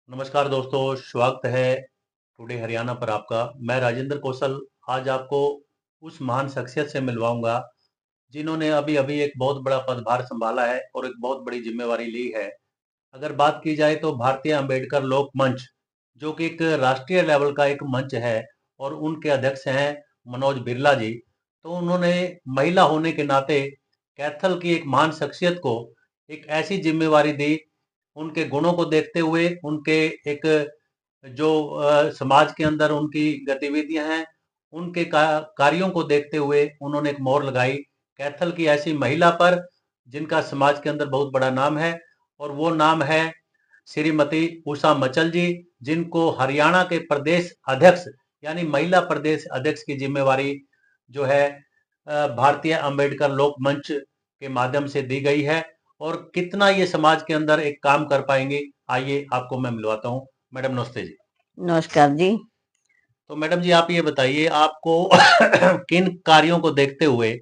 नमस्कार दोस्तों, स्वागत है टुडे हरियाणा पर आपका। मैं राजेंद्र कौशल आज आपको उस महान शख्सियत से मिलवाऊंगा जिन्होंने अभी अभी एक बहुत बड़ा पदभार संभाला है और एक बहुत बड़ी जिम्मेवारी ली है। अगर बात की जाए तो भारतीय अंबेडकर लोक मंच, जो कि एक राष्ट्रीय लेवल का एक मंच है और उनके अध्यक्ष हैं मनोज बिरला जी। तो उन्होंने महिला होने के नाते कैथल की एक महान शख्सियत को एक ऐसी जिम्मेवारी दी, उनके गुणों को देखते हुए, उनके एक जो समाज के अंदर उनकी गतिविधियां हैं, उनके कार्यों को देखते हुए उन्होंने एक मोहर लगाई कैथल की ऐसी महिला पर जिनका समाज के अंदर बहुत बड़ा नाम है। और वो नाम है श्रीमती उषा मचल जी, जिनको हरियाणा के प्रदेश अध्यक्ष यानी महिला प्रदेश अध्यक्ष की जिम्मेवारी जो है भारतीय अंबेडकर लोक मंच के माध्यम से दी गई है। और कितना ये समाज के अंदर एक काम कर पाएंगे, आइए आपको मैं मिलवाता हूँ। मैडम नमस्ते जी। नमस्कार जी। तो मैडम जी, आप ये बताइए, आपको किन कार्यों को देखते हुए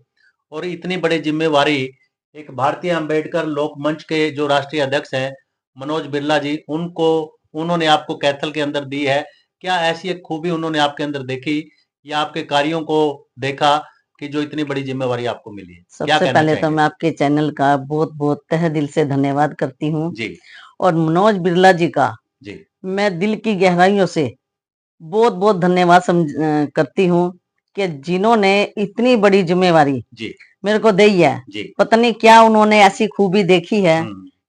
और इतनी बड़ी जिम्मेवारी एक भारतीय अंबेडकर लोक मंच के जो राष्ट्रीय अध्यक्ष हैं मनोज बिरला जी, उनको उन्होंने आपको कैथल के अंदर दी है? क्या ऐसी एक खूबी उन्होंने आपके अंदर देखी या आपके कार्यों को देखा कि जो इतनी बड़ी जिम्मेवारी आपको मिली है? क्या सबसे कहना पहले तो चाहेंगे? मैं आपके चैनल का बहुत-बहुत तहे दिल से धन्यवाद करती हूँ जी और मनोज बिरला जी का जी मैं दिल की गहराइयों से बहुत-बहुत धन्यवाद करती हूँ कि जिन्होंने इतनी बड़ी जिम्मेवारी जी मेरे को दी है। जी। पता नहीं क्या उन्होंने ऐसी खूबी देखी है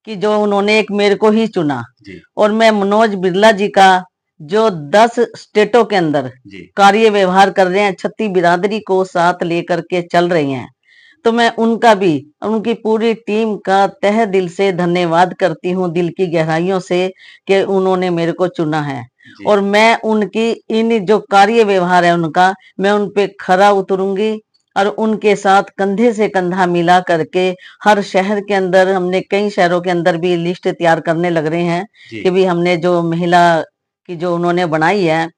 कि जो उन्होंने एक मेरे को ही चुना। जी और मैं मनोज बिरला जी का जो 10 स्टेटों के अंदर जी कार्य व्यवहार कर रहे हैं, छत्ती बिरादरी को साथ लेकर के चल रहे हैं, तो मैं उनका भी, उनकी पूरी टीम का तहे दिल से धन्यवाद करती हूँ, दिल की गहराइयों से, कि उन्होंने मेरे को चुना है। जी और मैं उनकी इन जो कार्य व्यवहार है उनका, मैं उन पे खरा उतरूंगी और उनके साथ कंधे से कंधा मिला करके हर शहर के अंदर, हमने कई शहरों के अंदर भी लिस्ट तैयार करने लग रहे हैं जी कि भी हमने जो महिला की जो उन्होंने बनाई है,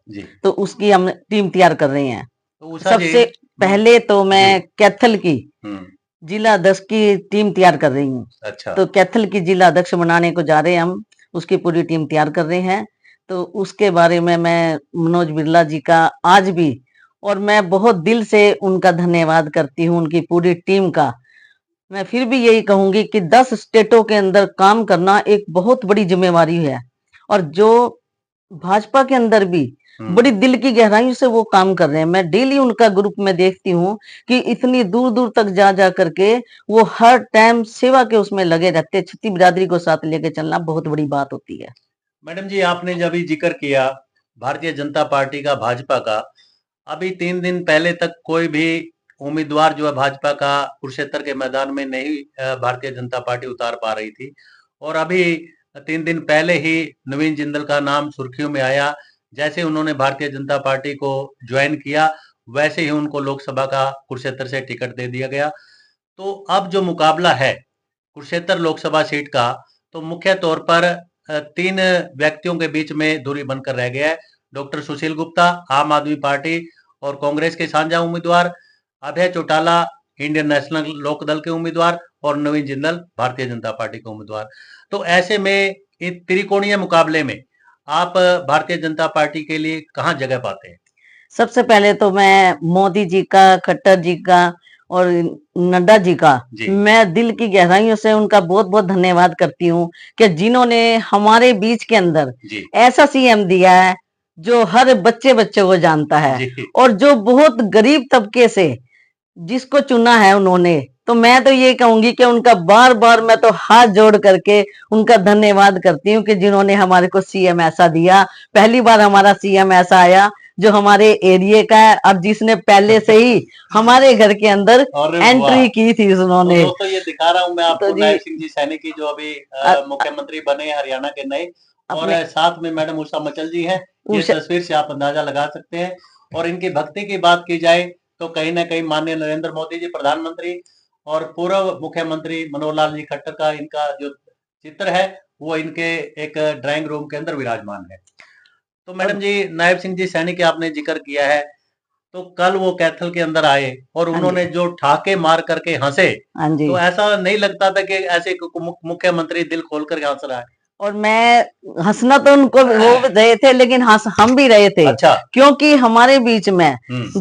जी। तो उसकी हम टीम तैयार कर रहे हैं। तो उषा जी। सबसे पहले तो जी। मैं कैथल की हम्म। जिला अध्यक्ष की टीम तैयार कर रही हूँ। अच्छा। तो कैथल की जिला अध्यक्ष बनाने को जा रहे हैं हम, उसकी पूरी टीम तैयार कर रहे हैं। तो उसके बारे में मैं मनोज बिरला जी का आज भी, और मैं बहुत दिल से उनका धन्यवाद करती हूँ, उनकी पूरी टीम का। मैं फिर भी यही कहूंगी कि 10 स्टेटों के अंदर काम करना एक बहुत बड़ी जिम्मेवारी है, और जो भाजपा के अंदर भी बड़ी दिल की गहराइयों से वो काम कर रहे हैं। मैं डेली उनका ग्रुप में देखती हूँ कि इतनी दूर दूर तक जा जा करके वो हर टाइम सेवा के उसमें लगे रहते हैं। छत्ती बिरादरी को साथ लेके चलना बहुत बड़ी बात होती है। मैडम जी, आपने जब भी जिक्र किया भारतीय जनता पार्टी का, भाजपा का, अभी 3 दिन पहले तक कोई भी उम्मीदवार जो है भाजपा का कुरुक्षेत्र के मैदान में नहीं भारतीय जनता पार्टी उतार पा रही थी। और अभी 3 दिन पहले ही नवीन जिंदल का नाम सुर्खियों में आया। जैसे उन्होंने भारतीय जनता पार्टी को ज्वाइन किया, वैसे ही उनको लोकसभा का कुरुक्षेत्र से टिकट दे दिया गया। तो अब जो मुकाबला है कुरुक्षेत्र लोकसभा सीट का, तो मुख्य तौर पर 3 व्यक्तियों के बीच में दूरी बनकर रह गया है। डॉक्टर सुशील गुप्ता आम आदमी पार्टी और कांग्रेस के साझा उम्मीदवार, अभय चौटाला इंडियन नेशनल लोकदल के उम्मीदवार और नवीन जिंदल भारतीय जनता पार्टी के उम्मीदवार। तो ऐसे में इस त्रिकोणीय मुकाबले में आप भारतीय जनता पार्टी के लिए कहाँ जगह पाते हैं? सबसे पहले तो मैं मोदी जी का, खट्टर जी का और नड्डा जी का मैं दिल की गहराइयों से उनका बहुत बहुत धन्यवाद करती हूँ कि जिन्होंने हमारे बीच के अंदर ऐसा सीएम दिया है जो हर बच्चे बच्चे को जानता है, और जो बहुत गरीब तबके से जिसको चुना है उन्होंने। तो मैं तो ये कहूंगी कि उनका बार बार मैं तो हाथ जोड़ करके उनका धन्यवाद करती हूँ कि जिन्होंने हमारे को सीएम ऐसा दिया। पहली बार हमारा सीएम ऐसा आया जो हमारे एरिया का है, और जिसने पहले से ही हमारे घर के अंदर एंट्री की थी उन्होंने। तो ये दिखा रहा हूँ मैं आपको नायब सिंह जी सैनी की, जो अभी मुख्यमंत्री बने हरियाणा के नए, और साथ में मैडम उषा मचल जी हैं। ये तस्वीर से आप अंदाजा लगा सकते हैं। और इनकी भक्ति की बात की जाए तो कहीं ना कहीं माननीय नरेंद्र मोदी जी प्रधानमंत्री और पूर्व मुख्यमंत्री मनोहर लाल जी खट्टर का इनका जो चित्र है वो इनके एक ड्राइंग रूम के अंदर विराजमान है। तो मैडम जी, नायब सिंह जी सैनी के आपने जिक्र किया है, तो कल वो कैथल के अंदर आए और उन्होंने जो ठाके मार करके हंसे, तो ऐसा नहीं लगता था कि ऐसे मुख्यमंत्री दिल खोल कर हंस रहा है? और मैं हंसना तो उनको वो रहे थे, लेकिन हंस हम भी रहे थे। अच्छा। क्योंकि हमारे बीच में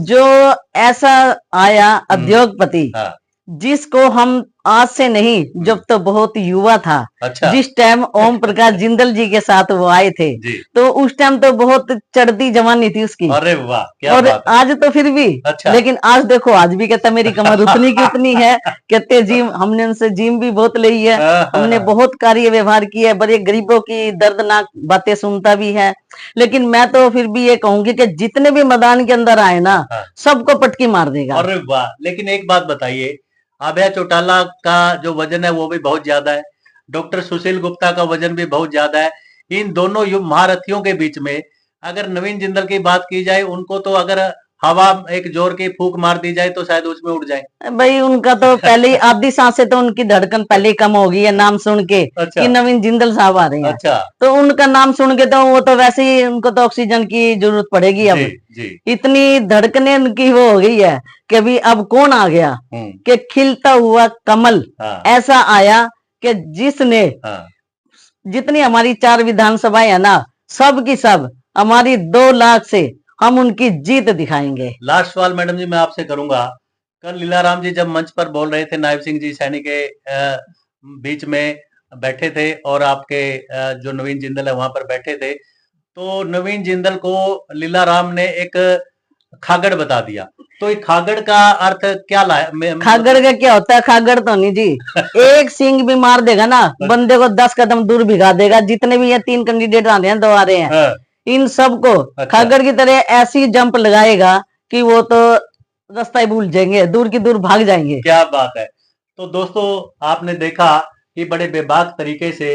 जो ऐसा आया उद्योगपति, जिसको हम आज से नहीं, जब तो बहुत युवा था, अच्छा। जिस टाइम ओम प्रकाश जिंदल जी के साथ वो आए थे, तो उस टाइम तो बहुत चढ़ती जवानी थी उसकी। अरे वाह, क्या और बात है। आज तो फिर भी। अच्छा। लेकिन आज देखो, आज भी कहता मेरी कमर उतनी की उतनी है। कहते जिम, हमने उनसे जिम भी बहुत ली है, हमने बहुत कार्य व्यवहार किया है, बड़े गरीबों की दर्दनाक बातें सुनता भी है। लेकिन मैं तो फिर भी ये कहूंगी कि जितने भी मैदान के अंदर आए ना, सबको पटकी मार देगा। अरे वाह, लेकिन एक बात बताइए, अभय चौटाला का जो वजन है वो भी बहुत ज्यादा है, डॉक्टर सुशील गुप्ता का वजन भी बहुत ज्यादा है। इन दोनों युग महारथियों के बीच में अगर नवीन जिंदल की बात की जाए, उनको तो अगर हवा एक जोर की फूक मार दी जाए तो शायद उसमें उड़ जाए। भाई उनका तो पहले ही आधी सांसें तो उनकी धड़कन पहले ही कम हो गई है नाम सुन के। अच्छा। कि नवीन जिंदल साहब आ रहे हैं। अच्छा। तो उनका नाम सुन के तो वो तो वैसे ही उनको तो ऑक्सीजन की जरूरत पड़ेगी अब। जी। इतनी धड़कने उनकी वो हो गई है कि अभी अब कौन आ गया कि खिलता हुआ कमल ऐसा आया कि जिसने जितनी हमारी 4 विधानसभाएं है ना, सब की सब हमारी 2 लाख से हम उनकी जीत दिखाएंगे। लास्ट सवाल मैडम जी मैं आपसे करूंगा, कल लीलाराम जी जब मंच पर बोल रहे थे, नायब सिंह जी सैनी के बीच में बैठे थे और आपके जो नवीन जिंदल है वहां पर बैठे थे, तो नवीन जिंदल को लीलाराम ने एक खागड़ बता दिया। तो ये खागड़ का अर्थ क्या खागड़ का क्या होता है? खागड़ तो नहीं जी। एक सिंह भी मार देगा ना, बंदे को 10 कदम दूर भिगा देगा। जितने भी ये 3 कैंडिडेट आ रहे हैं, 2 आ रहे हैं, इन सबको खागड़ की तरह ऐसी जंप लगाएगा कि वो तो रास्ता ही भूल जाएंगे, दूर की दूर भाग जाएंगे। क्या बात है। तो दोस्तों, आपने देखा कि बड़े बेबाक तरीके से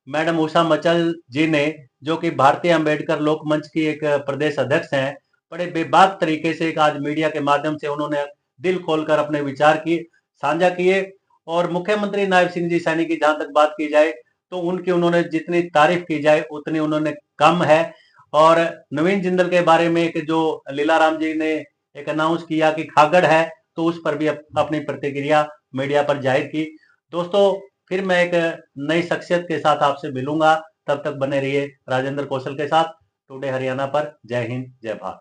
मैडम उषा मचल जी ने, जो कि भारतीय अंबेडकर लोक मंच की एक प्रदेश अध्यक्ष हैं, बड़े बेबाक तरीके से एक आज मीडिया के माध्यम से उन्होंने दिल खोलकर अपने विचार किए, साझा किए। और मुख्यमंत्री नायब सिंह जी सैनी की जहां तक बात की जाए तो उनकी उन्होंने जितनी तारीफ की जाए उतनी उन्होंने कम है। और नवीन जिंदल के बारे में एक जो लीलाराम जी ने एक अनाउंस किया कि खागड़ है, तो उस पर भी अपनी प्रतिक्रिया मीडिया पर जाहिर की। दोस्तों, फिर मैं एक नई शख्सियत के साथ आपसे मिलूंगा, तब तक बने रहिए राजेंद्र कौशल के साथ टुडे हरियाणा पर। जय हिंद, जय भारत।